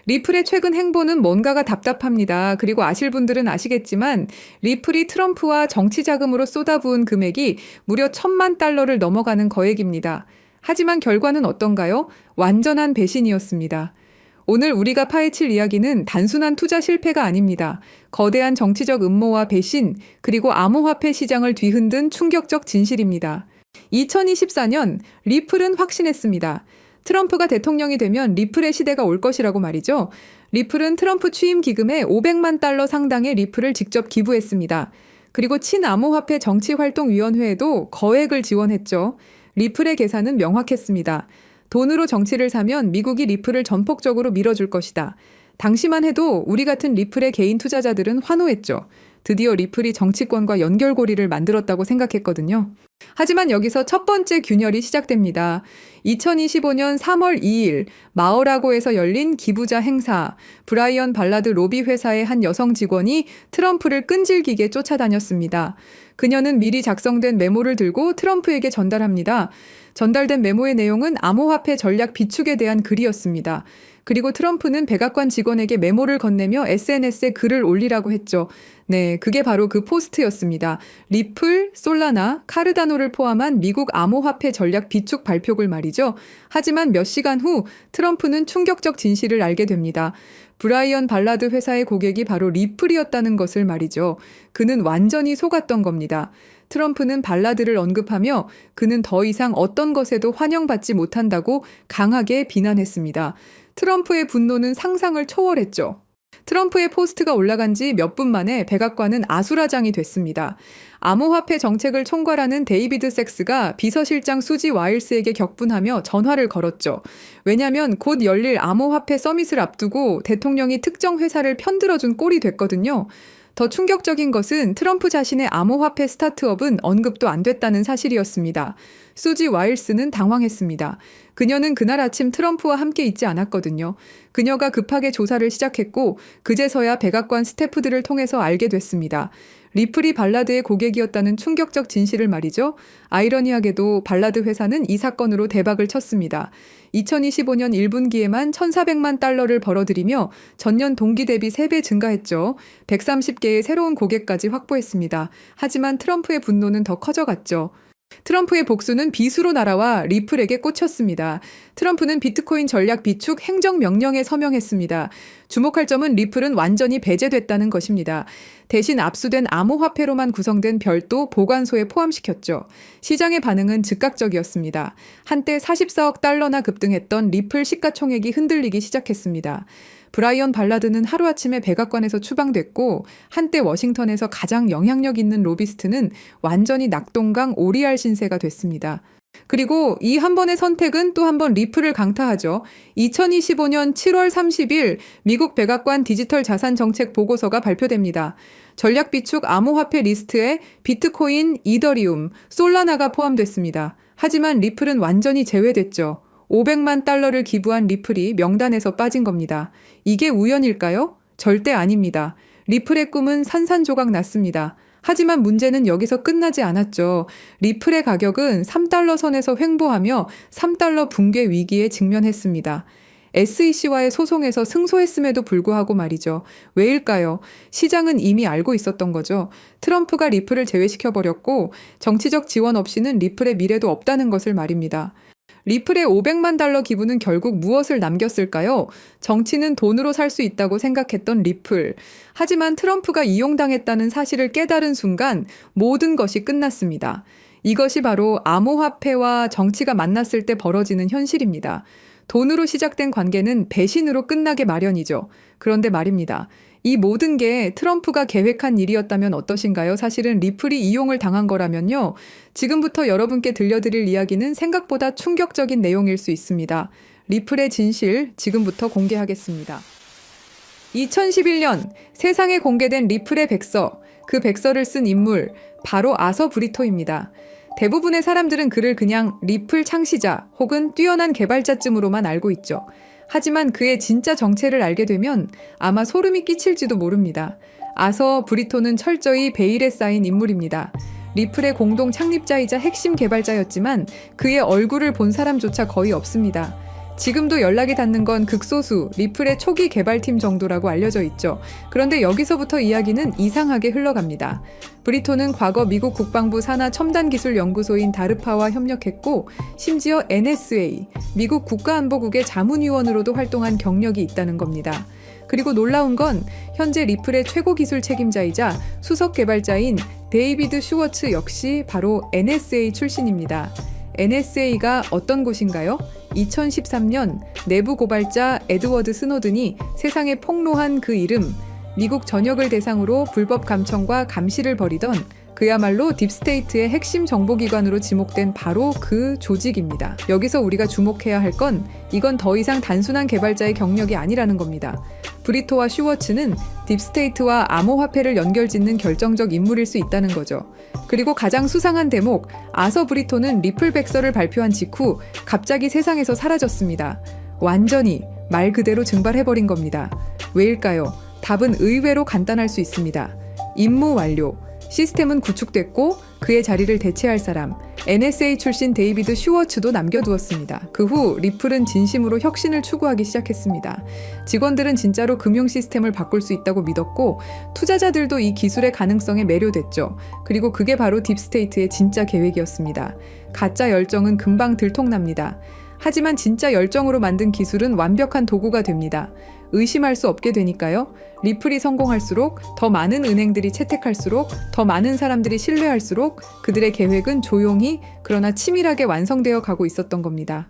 리플의 최근 행보는 뭔가가 답답합니다. 그리고 아실 분들은 아시겠지만 리플이 트럼프와 정치 자금으로 쏟아부은 금액이 무려 1,000만 달러를 넘어가는 거액입니다. 하지만 결과는 어떤가요? 완전한 배신이었습니다. 오늘 우리가 파헤칠 이야기는 단순한 투자 실패가 아닙니다. 거대한 정치적 음모와 배신, 그리고 암호화폐 시장을 뒤흔든 충격적 진실입니다. 2024년 리플은 확신했습니다. 트럼프가 대통령이 되면 리플의 시대가 올 것이라고 말이죠. 리플은 트럼프 취임 기금에 500만 달러 상당의 리플을 직접 기부했습니다. 그리고 친암호화폐 정치활동위원회에도 거액을 지원했죠. 리플의 계산은 명확했습니다. 돈으로 정치를 사면 미국이 리플을 전폭적으로 밀어줄 것이다. 당시만 해도 우리 같은 리플의 개인 투자자들은 환호했죠. 드디어 리플이 정치권과 연결고리를 만들었다고 생각했거든요. 하지만 여기서 첫 번째 균열이 시작됩니다. 2025년 3월 2일 마어라고에서 열린 기부자 행사, 브라이언 발라드 로비 회사의 한 여성 직원이 트럼프를 끈질기게 쫓아다녔습니다. 그녀는 미리 작성된 메모를 들고 트럼프에게 전달합니다. 전달된 메모의 내용은 암호화폐 전략 비축에 대한 글이었습니다. 그리고 트럼프는 백악관 직원에게 메모를 건네며 SNS에 글을 올리라고 했죠. 네, 그게 바로 그 포스트였습니다. 리플, 솔라나, 카르다노를 포함한 미국 암호화폐 전략 비축 발표글 말이죠. 하지만 몇 시간 후 트럼프는 충격적 진실을 알게 됩니다. 브라이언 발라드 회사의 고객이 바로 리플이었다는 것을 말이죠. 그는 완전히 속았던 겁니다. 트럼프는 발라드를 언급하며 그는 더 이상 어떤 것에도 환영받지 못한다고 강하게 비난했습니다. 트럼프의 분노는 상상을 초월했죠. 트럼프의 포스트가 올라간 지 몇 분 만에 백악관은 아수라장이 됐습니다. 암호화폐 정책을 총괄하는 데이비드 섹스가 비서실장 수지 와일스에게 격분하며 전화를 걸었죠. 왜냐하면 곧 열릴 암호화폐 서밋을 앞두고 대통령이 특정 회사를 편들어준 꼴이 됐거든요. 더 충격적인 것은 트럼프 자신의 암호화폐 스타트업은 언급도 안 됐다는 사실이었습니다. 수지 와일스는 당황했습니다. 그녀는 그날 아침 트럼프와 함께 있지 않았거든요. 그녀가 급하게 조사를 시작했고 그제서야 백악관 스태프들을 통해서 알게 됐습니다. 리플이 발라드의 고객이었다는 충격적 진실을 말이죠. 아이러니하게도 발라드 회사는 이 사건으로 대박을 쳤습니다. 2025년 1분기에만 1,400만 달러를 벌어들이며 전년 동기 대비 3배 증가했죠. 130개의 새로운 고객까지 확보했습니다. 하지만 트럼프의 분노는 더 커져갔죠. 트럼프의 복수는 비수로 날아와 리플에게 꽂혔습니다. 트럼프는 비트코인 전략 비축 행정명령에 서명했습니다. 주목할 점은 리플은 완전히 배제됐다는 것입니다. 대신 압수된 암호화폐로만 구성된 별도 보관소에 포함시켰죠. 시장의 반응은 즉각적이었습니다. 한때 44억 달러나 급등했던 리플 시가총액이 흔들리기 시작했습니다. 브라이언 발라드는 하루아침에 백악관에서 추방됐고 한때 워싱턴에서 가장 영향력 있는 로비스트는 완전히 낙동강 오리알 신세가 됐습니다. 그리고 이 한 번의 선택은 또 한 번 리플을 강타하죠. 2025년 7월 30일 미국 백악관 디지털 자산 정책 보고서가 발표됩니다. 전략 비축 암호화폐 리스트에 비트코인, 이더리움, 솔라나가 포함됐습니다. 하지만 리플은 완전히 제외됐죠. 500만 달러를 기부한 리플이 명단에서 빠진 겁니다. 이게 우연일까요? 절대 아닙니다. 리플의 꿈은 산산조각 났습니다. 하지만 문제는 여기서 끝나지 않았죠. 리플의 가격은 3달러 선에서 횡보하며 3달러 붕괴 위기에 직면했습니다. SEC와의 소송에서 승소했음에도 불구하고 말이죠. 왜일까요? 시장은 이미 알고 있었던 거죠. 트럼프가 리플을 제외시켜버렸고 정치적 지원 없이는 리플의 미래도 없다는 것을 말입니다. 리플의 500만 달러 기부는 결국 무엇을 남겼을까요? 정치는 돈으로 살 수 있다고 생각했던 리플. 하지만 트럼프가 이용당했다는 사실을 깨달은 순간 모든 것이 끝났습니다. 이것이 바로 암호화폐와 정치가 만났을 때 벌어지는 현실입니다. 돈으로 시작된 관계는 배신으로 끝나게 마련이죠. 그런데 말입니다. 이 모든 게 트럼프가 계획한 일이었다면 어떠신가요? 사실은 리플이 이용을 당한 거라면요. 지금부터 여러분께 들려드릴 이야기는 생각보다 충격적인 내용일 수 있습니다. 리플의 진실 지금부터 공개하겠습니다. 2011년 세상에 공개된 리플의 백서, 그 백서를 쓴 인물 바로 아서 브리토입니다. 대부분의 사람들은 그를 그냥 리플 창시자 혹은 뛰어난 개발자쯤으로만 알고 있죠. 하지만 그의 진짜 정체를 알게 되면 아마 소름이 끼칠지도 모릅니다. 아서 브리토는 철저히 베일에 쌓인 인물입니다. 리플의 공동 창립자이자 핵심 개발자였지만 그의 얼굴을 본 사람조차 거의 없습니다. 지금도 연락이 닿는 건 극소수 리플의 초기 개발팀 정도라고 알려져 있죠. 그런데 여기서부터 이야기는 이상하게 흘러갑니다. 브리톤은 과거 미국 국방부 산하 첨단기술연구소인 다르파와 협력했고 심지어 NSA, 미국 국가안보국의 자문위원으로도 활동한 경력이 있다는 겁니다. 그리고 놀라운 건 현재 리플의 최고 기술 책임자이자 수석 개발자인 데이비드 슈워츠 역시 바로 NSA 출신입니다. NSA가 어떤 곳인가요? 2013년 내부 고발자 에드워드 스노든이 세상에 폭로한 그 이름, 미국 전역을 대상으로 불법 감청과 감시를 벌이던 그야말로 딥스테이트의 핵심 정보기관으로 지목된 바로 그 조직입니다. 여기서 우리가 주목해야 할 건 이건 더 이상 단순한 개발자의 경력이 아니라는 겁니다. 브리토와 슈워츠는 딥스테이트와 암호화폐를 연결짓는 결정적 인물일 수 있다는 거죠. 그리고 가장 수상한 대목, 아서 브리토는 리플 백서를 발표한 직후 갑자기 세상에서 사라졌습니다. 완전히 말 그대로 증발해버린 겁니다. 왜일까요? 답은 의외로 간단할 수 있습니다. 임무 완료. 시스템은 구축됐고 그의 자리를 대체할 사람, NSA 출신 데이비드 슈워츠도 남겨두었습니다. 그 후 리플은 진심으로 혁신을 추구하기 시작했습니다. 직원들은 진짜로 금융 시스템을 바꿀 수 있다고 믿었고 투자자들도 이 기술의 가능성에 매료됐죠. 그리고 그게 바로 딥스테이트의 진짜 계획이었습니다. 가짜 열정은 금방 들통납니다. 하지만 진짜 열정으로 만든 기술은 완벽한 도구가 됩니다. 의심할 수 없게 되니까요. 리플이 성공할수록 더 많은 은행들이 채택할수록 더 많은 사람들이 신뢰할수록 그들의 계획은 조용히 그러나 치밀하게 완성되어 가고 있었던 겁니다.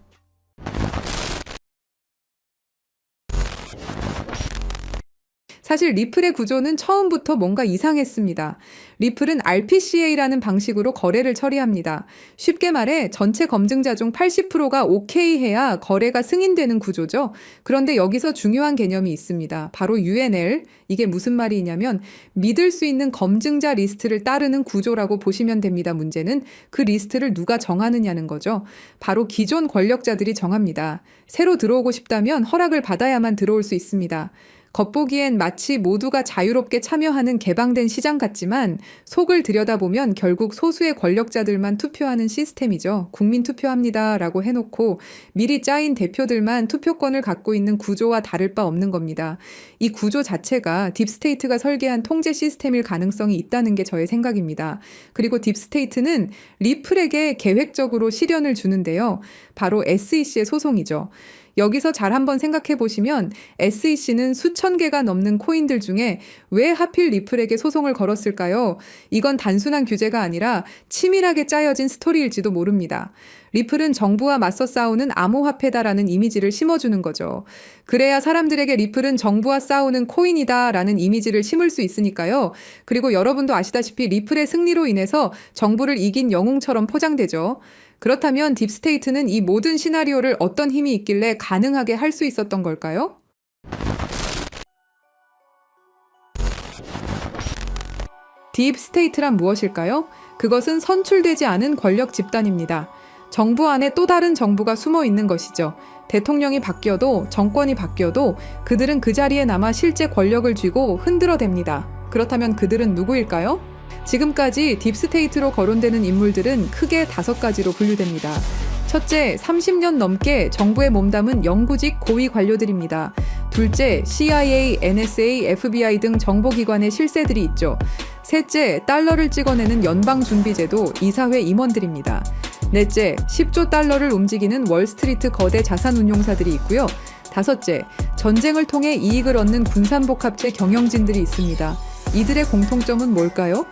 사실 리플의 구조는 처음부터 뭔가 이상했습니다. 리플은 RPCA라는 방식으로 거래를 처리합니다. 쉽게 말해 전체 검증자 중 80%가 오케이 해야 거래가 승인되는 구조죠. 그런데 여기서 중요한 개념이 있습니다. 바로 UNL. 이게 무슨 말이냐면 믿을 수 있는 검증자 리스트를 따르는 구조라고 보시면 됩니다. 문제는 그 리스트를 누가 정하느냐는 거죠. 바로 기존 권력자들이 정합니다. 새로 들어오고 싶다면 허락을 받아야만 들어올 수 있습니다. 겉보기엔 마치 모두가 자유롭게 참여하는 개방된 시장 같지만 속을 들여다보면 결국 소수의 권력자들만 투표하는 시스템이죠. 국민 투표합니다라고 해놓고 미리 짜인 대표들만 투표권을 갖고 있는 구조와 다를 바 없는 겁니다. 이 구조 자체가 딥스테이트가 설계한 통제 시스템일 가능성이 있다는 게 저의 생각입니다. 그리고 딥스테이트는 리플에게 계획적으로 시련을 주는데요. 바로 SEC의 소송이죠. 여기서 잘 한번 생각해 보시면 SEC는 수천 개가 넘는 코인들 중에 왜 하필 리플에게 소송을 걸었을까요? 이건 단순한 규제가 아니라 치밀하게 짜여진 스토리일지도 모릅니다. 리플은 정부와 맞서 싸우는 암호화폐다라는 이미지를 심어주는 거죠. 그래야 사람들에게 리플은 정부와 싸우는 코인이다라는 이미지를 심을 수 있으니까요. 그리고 여러분도 아시다시피 리플의 승리로 인해서 정부를 이긴 영웅처럼 포장되죠. 그렇다면 딥스테이트는 이 모든 시나리오를 어떤 힘이 있길래 가능하게 할 수 있었던 걸까요? 딥스테이트란 무엇일까요? 그것은 선출되지 않은 권력 집단입니다. 정부 안에 또 다른 정부가 숨어 있는 것이죠. 대통령이 바뀌어도 정권이 바뀌어도 그들은 그 자리에 남아 실제 권력을 쥐고 흔들어댑니다. 그렇다면 그들은 누구일까요? 지금까지 딥스테이트로 거론되는 인물들은 크게 5가지로 분류됩니다. 첫째, 30년 넘게 정부에 몸담은 영구직 고위 관료들입니다. 둘째, CIA, NSA, FBI 등 정보기관의 실세들이 있죠. 셋째, 달러를 찍어내는 연방준비제도 이사회 임원들입니다. 넷째, 10조 달러를 움직이는 월스트리트 거대 자산운용사들이 있고요. 다섯째, 전쟁을 통해 이익을 얻는 군산복합체 경영진들이 있습니다. 이들의 공통점은 뭘까요?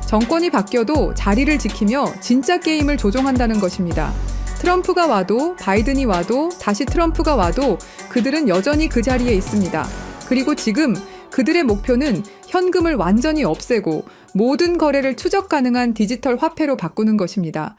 정권이 바뀌어도 자리를 지키며 진짜 게임을 조종한다는 것입니다. 트럼프가 와도 바이든이 와도 다시 트럼프가 와도 그들은 여전히 그 자리에 있습니다. 그리고 지금 그들의 목표는 현금을 완전히 없애고 모든 거래를 추적 가능한 디지털 화폐로 바꾸는 것입니다.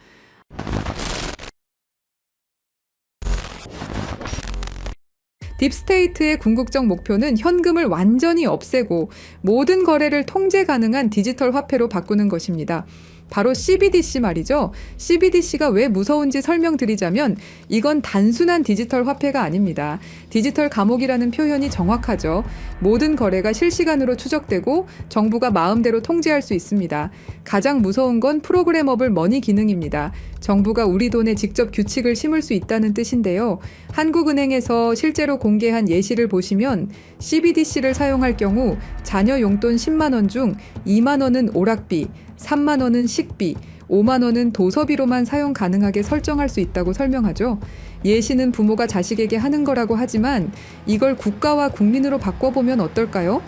딥스테이트의 궁극적 목표는 현금을 완전히 없애고 모든 거래를 통제 가능한 디지털 화폐로 바꾸는 것입니다. 바로 CBDC 말이죠. CBDC가 왜 무서운지 설명드리자면 이건 단순한 디지털 화폐가 아닙니다. 디지털 감옥이라는 표현이 정확하죠. 모든 거래가 실시간으로 추적되고 정부가 마음대로 통제할 수 있습니다. 가장 무서운 건 프로그래머블 머니 기능입니다. 정부가 우리 돈에 직접 규칙을 심을 수 있다는 뜻인데요. 한국은행에서 실제로 공개한 예시를 보시면 CBDC를 사용할 경우 자녀 용돈 10만 원 중 2만 원은 오락비, 3만 원은 식비, 5만 원은 도서비로만 사용 가능하게 설정할 수 있다고 설명하죠. 예시는 부모가 자식에게 하는 거라고 하지만 이걸 국가와 국민으로 바꿔보면 어떨까요?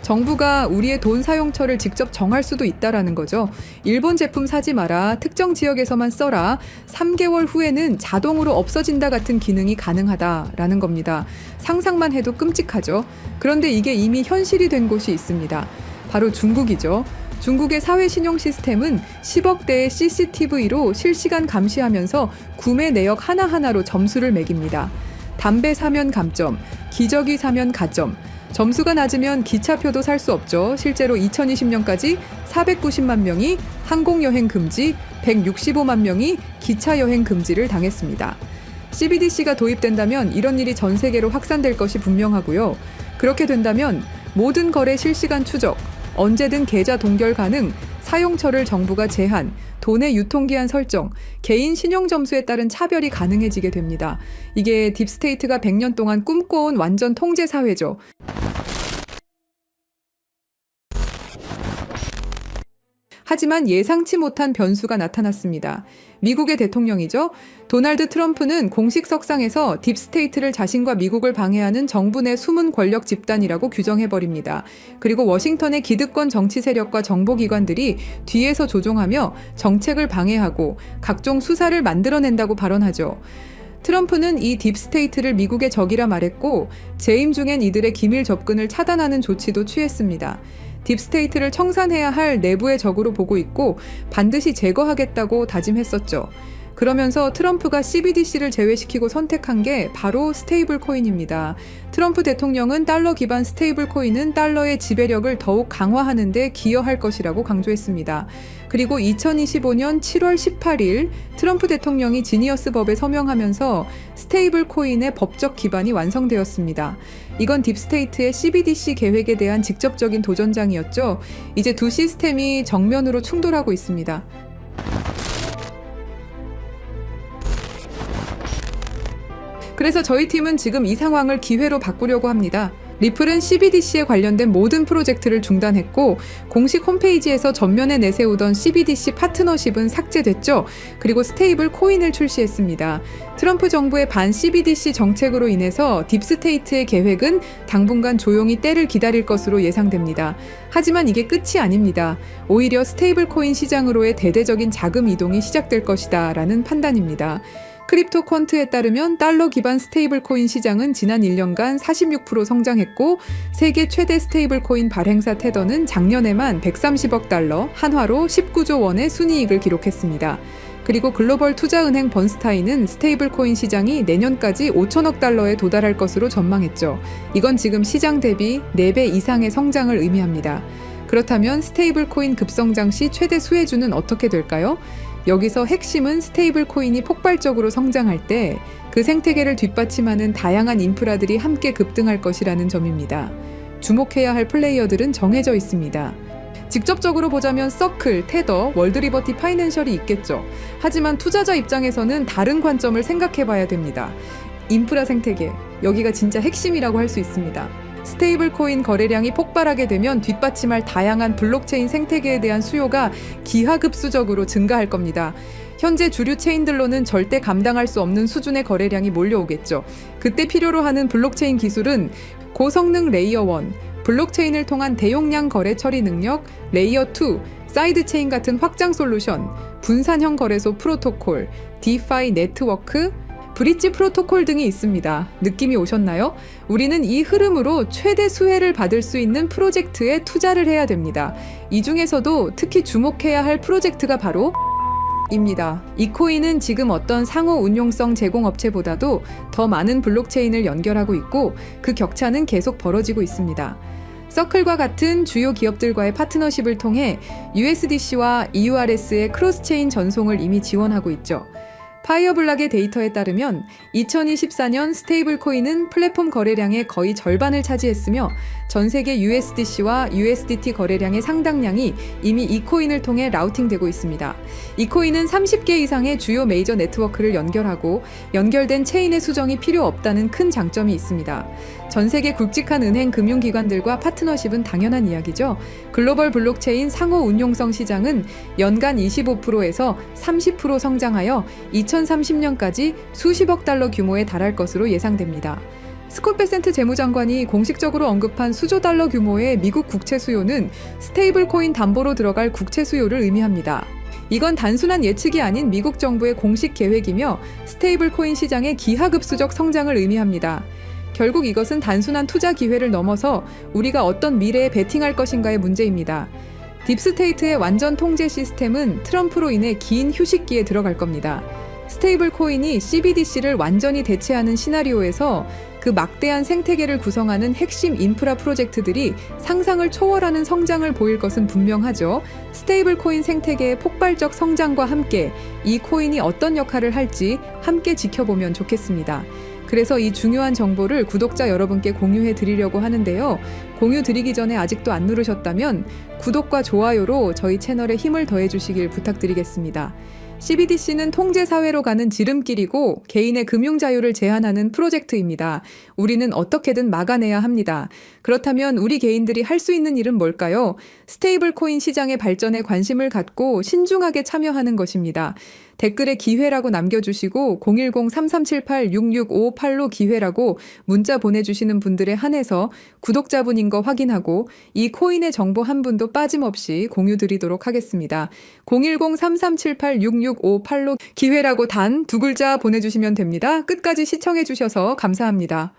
정부가 우리의 돈 사용처를 직접 정할 수도 있다라는 거죠. 일본 제품 사지 마라, 특정 지역에서만 써라, 3개월 후에는 자동으로 없어진다 같은 기능이 가능하다라는 겁니다. 상상만 해도 끔찍하죠. 그런데 이게 이미 현실이 된 곳이 있습니다. 바로 중국이죠. 중국의 사회 신용 시스템은 10억 대의 CCTV로 실시간 감시하면서 구매 내역 하나하나로 점수를 매깁니다. 담배 사면 감점, 기저귀 사면 가점. 점수가 낮으면 기차표도 살 수 없죠. 실제로 2020년까지 490만 명이 항공여행 금지, 165만 명이 기차여행 금지를 당했습니다. CBDC가 도입된다면 이런 일이 전 세계로 확산될 것이 분명하고요. 그렇게 된다면 모든 거래 실시간 추적, 언제든 계좌 동결 가능, 사용처를 정부가 제한, 돈의 유통기한 설정, 개인 신용 점수에 따른 차별이 가능해지게 됩니다. 이게 딥스테이트가 100년 동안 꿈꿔온 완전 통제 사회죠. 하지만 예상치 못한 변수가 나타났습니다. 미국의 대통령이죠. 도널드 트럼프는 공식 석상에서 딥스테이트를 자신과 미국을 방해하는 정부 내 숨은 권력 집단이라고 규정해버립니다. 그리고 워싱턴의 기득권 정치 세력과 정보기관들이 뒤에서 조종하며 정책을 방해하고 각종 수사를 만들어낸다고 발언하죠. 트럼프는 이 딥스테이트를 미국의 적이라 말했고 재임 중엔 이들의 기밀 접근을 차단하는 조치도 취했습니다. 딥스테이트를 청산해야 할 내부의 적으로 보고 있고 반드시 제거하겠다고 다짐했었죠. 그러면서 트럼프가 CBDC를 제외시키고 선택한 게 바로 스테이블 코인입니다. 트럼프 대통령은 달러 기반 스테이블 코인은 달러의 지배력을 더욱 강화하는 데 기여할 것이라고 강조했습니다. 그리고 2025년 7월 18일 트럼프 대통령이 지니어스 법에 서명하면서 스테이블 코인의 법적 기반이 완성되었습니다. 이건 딥스테이트의 CBDC 계획에 대한 직접적인 도전장이었죠. 이제 두 시스템이 정면으로 충돌하고 있습니다. 그래서 저희 팀은 지금 이 상황을 기회로 바꾸려고 합니다. 리플은 CBDC에 관련된 모든 프로젝트를 중단했고 공식 홈페이지에서 전면에 내세우던 CBDC 파트너십은 삭제됐죠. 그리고 스테이블 코인을 출시했습니다. 트럼프 정부의 반 CBDC 정책으로 인해서 딥스테이트의 계획은 당분간 조용히 때를 기다릴 것으로 예상됩니다. 하지만 이게 끝이 아닙니다. 오히려 스테이블 코인 시장으로의 대대적인 자금 이동이 시작될 것이다 라는 판단입니다. 크립토 퀀트에 따르면 달러 기반 스테이블 코인 시장은 지난 1년간 46% 성장했고 세계 최대 스테이블 코인 발행사 테더는 작년에만 130억 달러, 한화로 19조 원의 순이익을 기록했습니다. 그리고 글로벌 투자은행 번스타인은 스테이블 코인 시장이 내년까지 5천억 달러에 도달할 것으로 전망했죠. 이건 지금 시장 대비 4배 이상의 성장을 의미합니다. 그렇다면 스테이블 코인 급성장 시 최대 수혜주는 어떻게 될까요? 여기서 핵심은 스테이블 코인이 폭발적으로 성장할 때 그 생태계를 뒷받침하는 다양한 인프라들이 함께 급등할 것이라는 점입니다. 주목해야 할 플레이어들은 정해져 있습니다. 직접적으로 보자면 서클, 테더, 월드리버티 파이낸셜이 있겠죠. 하지만 투자자 입장에서는 다른 관점을 생각해봐야 됩니다. 인프라 생태계, 여기가 진짜 핵심이라고 할 수 있습니다. 스테이블 코인 거래량이 폭발하게 되면 뒷받침할 다양한 블록체인 생태계에 대한 수요가 기하급수적으로 증가할 겁니다. 현재 주류 체인들로는 절대 감당할 수 없는 수준의 거래량이 몰려오겠죠. 그때 필요로 하는 블록체인 기술은 고성능 레이어 1, 블록체인을 통한 대용량 거래 처리 능력, 레이어 2, 사이드체인 같은 확장 솔루션, 분산형 거래소 프로토콜, 디파이 네트워크, 브릿지 프로토콜 등이 있습니다. 느낌이 오셨나요? 우리는 이 흐름으로 최대 수혜를 받을 수 있는 프로젝트에 투자를 해야 됩니다. 이 중에서도 특히 주목해야 할 프로젝트가 바로 입니다. 이 코인은 지금 어떤 상호 운용성 제공업체보다도 더 많은 블록체인을 연결하고 있고 그 격차는 계속 벌어지고 있습니다. 서클과 같은 주요 기업들과의 파트너십을 통해 USDC와 EURS의 크로스체인 전송을 이미 지원하고 있죠. 파이어블락의 데이터에 따르면 2024년 스테이블 코인은 플랫폼 거래량의 거의 절반을 차지했으며 전 세계 USDC와 USDT 거래량의 상당량이 이미 이 코인을 통해 라우팅되고 있습니다. 이 코인은 30개 이상의 주요 메이저 네트워크를 연결하고 연결된 체인의 수정이 필요 없다는 큰 장점이 있습니다. 전 세계 굵직한 은행 금융기관들과 파트너십은 당연한 이야기죠. 글로벌 블록체인 상호 운용성 시장은 연간 25%에서 30% 성장하여 2030년까지 수십억 달러 규모에 달할 것으로 예상됩니다. 스콧 베센트 재무장관이 공식적으로 언급한 수조 달러 규모의 미국 국채 수요는 스테이블 코인 담보로 들어갈 국채 수요를 의미합니다. 이건 단순한 예측이 아닌 미국 정부의 공식 계획이며 스테이블 코인 시장의 기하급수적 성장을 의미합니다. 결국 이것은 단순한 투자 기회를 넘어서 우리가 어떤 미래에 베팅할 것인가의 문제입니다. 딥스테이트의 완전 통제 시스템은 트럼프로 인해 긴 휴식기에 들어갈 겁니다. 스테이블 코인이 CBDC를 완전히 대체하는 시나리오에서 그 막대한 생태계를 구성하는 핵심 인프라 프로젝트들이 상상을 초월하는 성장을 보일 것은 분명하죠. 스테이블 코인 생태계의 폭발적 성장과 함께 이 코인이 어떤 역할을 할지 함께 지켜보면 좋겠습니다. 그래서 이 중요한 정보를 구독자 여러분께 공유해 드리려고 하는데요. 공유 드리기 전에 아직도 안 누르셨다면 구독과 좋아요로 저희 채널에 힘을 더해 주시길 부탁드리겠습니다. CBDC는 통제사회로 가는 지름길이고 개인의 금융 자유를 제한하는 프로젝트입니다. 우리는 어떻게든 막아내야 합니다. 그렇다면 우리 개인들이 할 수 있는 일은 뭘까요? 스테이블 코인 시장의 발전에 관심을 갖고 신중하게 참여하는 것입니다. 댓글에 기회라고 남겨주시고 010-3378-6658로 기회라고 문자 보내주시는 분들에 한해서 구독자분인 거 확인하고 이 코인의 정보 한 분도 빠짐없이 공유 드리도록 하겠습니다. 010-3378-6658로 기회라고 단 두 글자 보내주시면 됩니다. 끝까지 시청해주셔서 감사합니다.